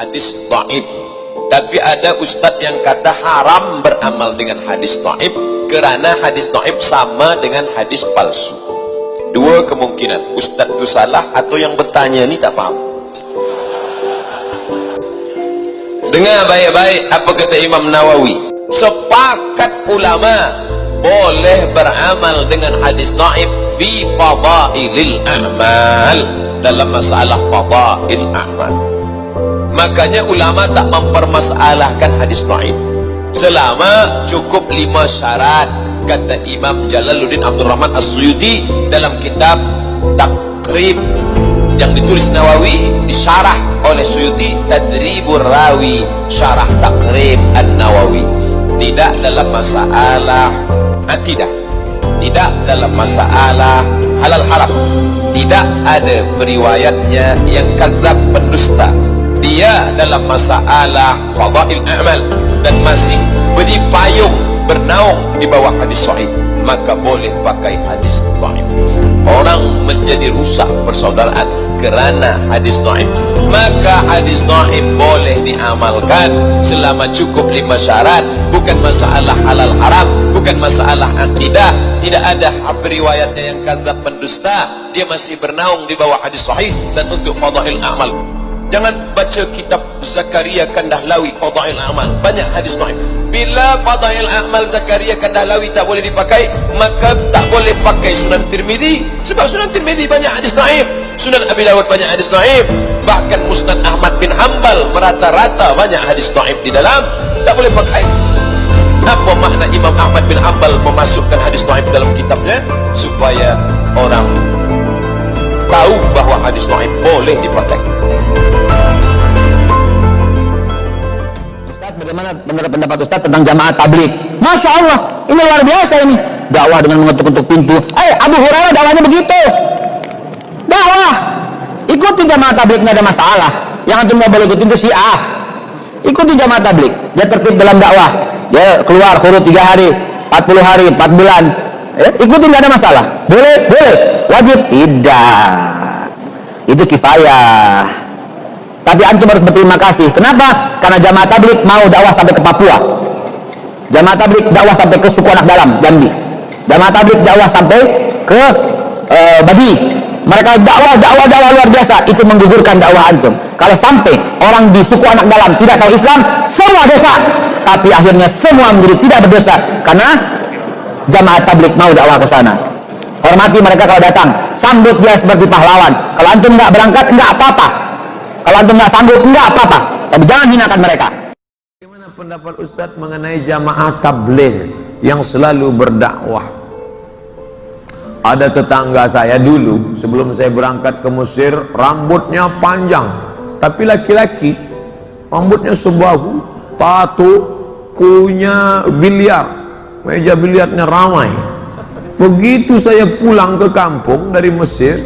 hadis dhaif. Tapi ada ustadz yang kata haram beramal dengan hadis dhaif karena hadis dhaif sama dengan hadis palsu. Dua kemungkinan, ustadz itu salah atau yang bertanya ini tak paham. Dengar baik-baik apa kata Imam Nawawi. Sepakat ulama boleh beramal dengan hadis dhaif fi fadailil a'mal, dalam masalah fadail a'mal. Makanya ulama tak mempermasalahkan hadis dhaif selama cukup 5 syarat. Kata Imam Jalaluddin Abdul Rahman As-Suyuti dalam kitab Takrib yang ditulis Nawawi, disyarah oleh Suyuti, Tadribur Rawi Syarah Takrib An-Nawawi. Tidak dalam masalah akidah, tidak dalam masalah halal haram, tidak ada periwayatnya yang kadzab pendusta. Dia dalam masalah fadail a'mal dan masih beri payung bernaung di bawah hadis sahih, maka boleh pakai hadis dhaif. Orang menjadi rusak persaudaraan kerana hadis dhaif, maka hadis dhaif boleh diamalkan selama cukup 5 syarat. Bukan masalah halal haram, bukan masalah akidah, tidak ada periwayatnya yang kadzab pendusta, dia masih bernaung di bawah hadis sahih. Dan untuk fadail a'mal, jangan baca kitab Zakaria Kandahlawi Fadail Amal, banyak hadis dhaif. Bila Fadail Amal Zakaria Kandahlawi tak boleh dipakai, maka tak boleh pakai Sunan Tirmidzi, sebab Sunan Tirmidzi banyak hadis dhaif, Sunan Abi Dawud banyak hadis dhaif, bahkan Musnad Ahmad bin Hanbal merata-rata banyak hadis dhaif di dalam, tak boleh pakai. Apa makna Imam Ahmad bin Hanbal memasukkan hadis dhaif dalam kitabnya? Supaya orang tahu bahawa hadis dhaif boleh dipakai. Bagaimana pendapat Ustaz tentang jamaah tabligh? Masya Allah, ini luar biasa ini. Dakwah dengan mengetuk-ketuk pintu. Abu Hurairah dakwahnya begitu. Dakwah, ikuti jamaah tabligh, nggak ada masalah. Yang antum nggak boleh ikutin itu Syiah. Ikuti jamaah tabligh, dia tertib dalam dakwah. Dia keluar khurut 3 hari, 40 hari, 4 bulan. Ikuti, nggak ada masalah. Boleh, boleh. Wajib tidak. Itu kifayah. Tapi antum harus berterima kasih. Kenapa? Karena jamaah tabligh mau dakwah sampai ke Papua. Jamaah tabligh dakwah sampai ke suku anak dalam, Jambi. Jamaah tabligh dakwah sampai ke Babi. Mereka dakwah luar biasa. Itu menggugurkan dakwah antum. Kalau sampai orang di suku anak dalam tidak tahu Islam, semua dosa. Tapi akhirnya semua menjadi tidak berdosa karena jamaah tabligh mau dakwah ke sana. Hormati mereka kalau datang, sambut dia seperti pahlawan. Kalau antum nggak berangkat, nggak apa-apa. Kalau antum nggak sanggup, nggak apa-apa. Tapi jangan hinakan mereka. Bagaimana pendapat Ustadz mengenai jamaah tabligh yang selalu berdakwah? Ada tetangga saya dulu, sebelum saya berangkat ke Mesir, rambutnya panjang, tapi laki-laki, rambutnya sebahu, tato, punya biliar, meja biliarnya ramai. Begitu saya pulang ke kampung dari Mesir,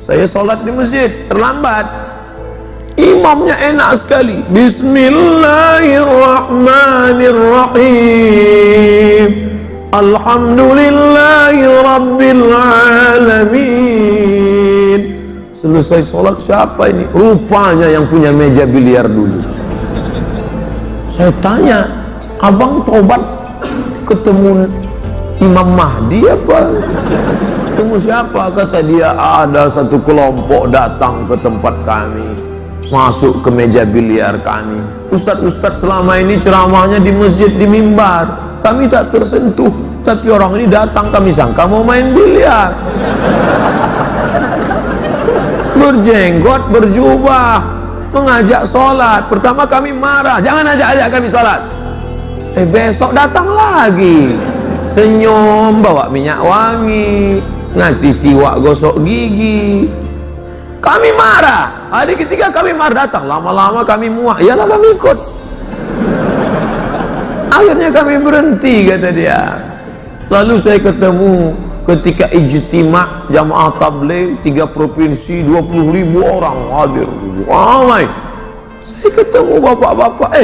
saya sholat di masjid, terlambat. Imamnya enak sekali. Bismillahirrahmanirrahim. Alhamdulillahi rabbil alamin. Selesai sholat, siapa ini? Rupanya yang punya meja biliar dulu. Saya tanya, abang tobat ketemu Imam Mahdi apa? Ketemu siapa? Kata dia, ada satu kelompok datang ke tempat kami, masuk ke meja biliar kami. Ustadz selama ini ceramahnya di masjid, di mimbar, kami tak tersentuh, tapi orang ini datang, kami sangka mau main biliar. Berjenggot, berjubah, mengajak sholat. Pertama kami marah, jangan ajak kami sholat. Besok datang lagi, senyum, bawa minyak wangi, ngasih siwak gosok gigi. Kami marah. Hari ketiga kami marah, datang. Lama-lama kami muak. Iyalah kami ikut. Akhirnya kami berhenti, kata dia. Lalu saya ketemu ketika ijtima' jamaah tabligh 3 provinsi, 20.000 orang hadir. Ramai. Saya ketemu bapak-bapak.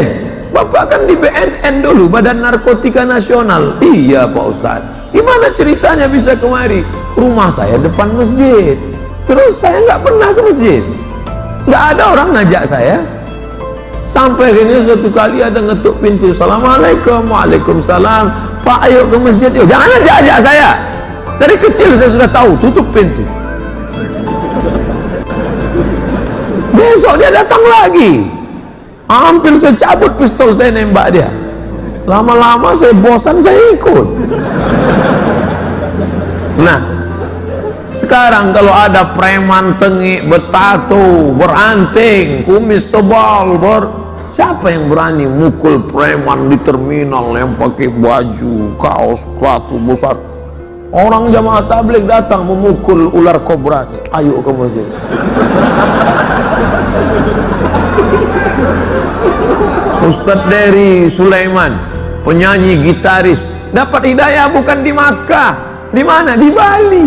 Bapak kan di BNN dulu, Badan Narkotika Nasional. Iya Pak Ustadz. Gimana ceritanya bisa kemari? Rumah saya depan masjid. Terus saya nggak pernah ke masjid, nggak ada orang ngajak saya. Sampai akhirnya suatu kali ada ngetuk pintu, Assalamualaikum, Waalaikumsalam, Pak ayo ke masjid yuk. Jangan ajak saya, dari kecil saya sudah tahu, tutup pintu. Besok dia datang lagi, hampir saya cabut pistol, saya nembak dia. Lama-lama saya bosan, saya ikut. Nah, sekarang kalau ada preman tengik, bertato, beranting, kumis tebal, siapa yang berani mukul preman di terminal yang pakai baju, kaos, sepatu besar? Orang jamaah tabligh datang memukul ular kobra. Ayo ke masjid. Ustadz Dery Sulaiman, penyanyi gitaris, dapat hidayah bukan di Makkah. Di mana? Di Bali.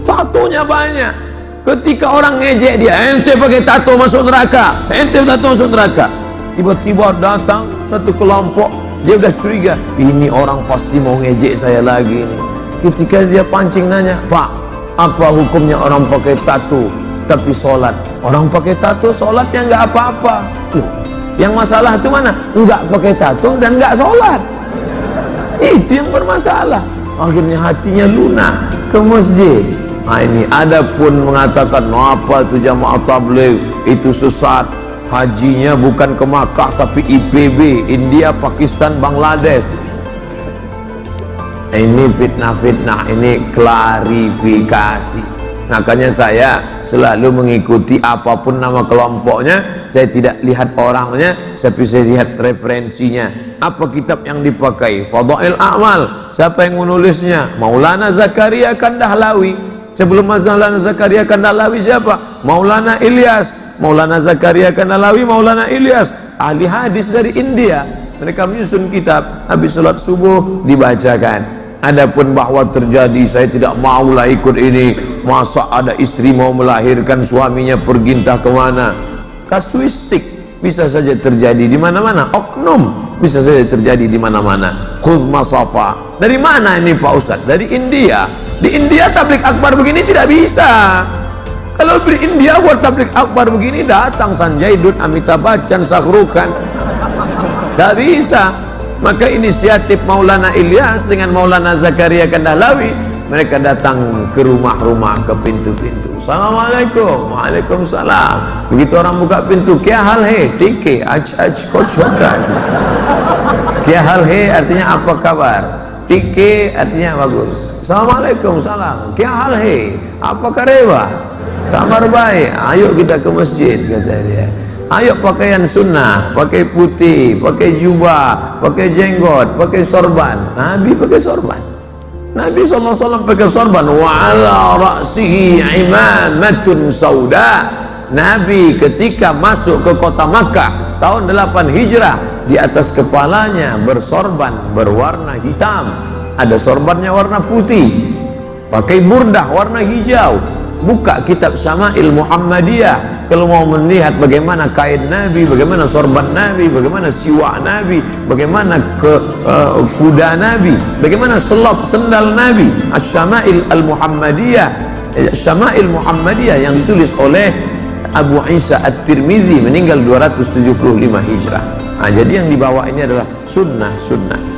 Tatonya banyak. Ketika orang ngejek dia, ente pakai tato masuk neraka, ente tato masuk neraka. Tiba-tiba datang satu kelompok, dia udah curiga, ini orang pasti mau ngejek saya lagi nih. Ketika dia pancing nanya, Pak, apa hukumnya orang pakai tato tapi sholat? Orang pakai tato sholatnya nggak apa-apa. Loh, yang masalah itu mana? Nggak pakai tato dan nggak sholat. Itu yang bermasalah. Akhirnya hatinya lunak, ke masjid. Nah ini ada pun mengatakan, apa itu jamaah tabligh itu sesat, hajinya bukan ke Makkah tapi IPB, India, Pakistan, Bangladesh. Ini fitnah-fitnah, ini klarifikasi. Makanya saya selalu mengikuti apapun nama kelompoknya, saya tidak lihat orangnya, tapi saya lihat referensinya. Apa kitab yang dipakai? Fadail A'mal. Siapa yang menulisnya? Maulana Zakaria Kandahlawi. Sebelum Maulana Zakaria Kandahlawi siapa? Maulana Ilyas. Maulana Zakaria Kandahlawi, Maulana Ilyas, ahli hadis dari India. Mereka menyusun kitab, habis sholat subuh dibacakan. Adapun bahwa terjadi, saya tidak maulah ikut ini. Masa ada istri mau melahirkan, suaminya pergi entah kemana. Kasuistik bisa saja terjadi di mana-mana. Oknum bisa saja terjadi di mana-mana. Khudh masafa. Dari mana ini Pak Ustadz? Dari India. Di India tabligh akbar begini tidak bisa. Kalau di India buat tabligh akbar begini, datang Sanjay Dutt, Amitabh Bachchan, Shahrukh Khan. Tidak bisa. Maka inisiatif Maulana Ilyas dengan Maulana Zakaria Kandahlawi, mereka datang ke rumah-rumah, ke pintu-pintu. Assalamualaikum, Waalaikumsalam. Begitu orang buka pintu, kya hal hai, tike, aj kocokan. Kya hal hai artinya apa kabar, tike artinya bagus. Assalamualaikum, salam. Kya hal hai, apa kabar? Kabar baik. Ayo kita ke masjid, kata dia. Ayo pakaian sunnah, pakai putih, pakai jubah, pakai jenggot, pakai sorban. Nabi pakai sorban. Nabi SAW pakai sorban. Wa ala ra'sihi imamatun sauda. Nabi ketika masuk ke kota Makkah tahun 8 Hijrah, di atas kepalanya bersorban berwarna hitam. Ada sorbannya warna putih. Pakai burdah warna hijau. Buka kitab Syama'il Muhammadiyah kalau mau melihat bagaimana kain Nabi, bagaimana sorban Nabi, bagaimana siwak Nabi, bagaimana kuda Nabi, bagaimana selop sendal Nabi. Asy-Syama'il Al-Muhammadiyah, Syama'il Muhammadiyah yang ditulis oleh Abu Isa At-Tirmizi, meninggal 275 Hijrah. Nah, jadi yang dibawa ini adalah sunnah-sunnah.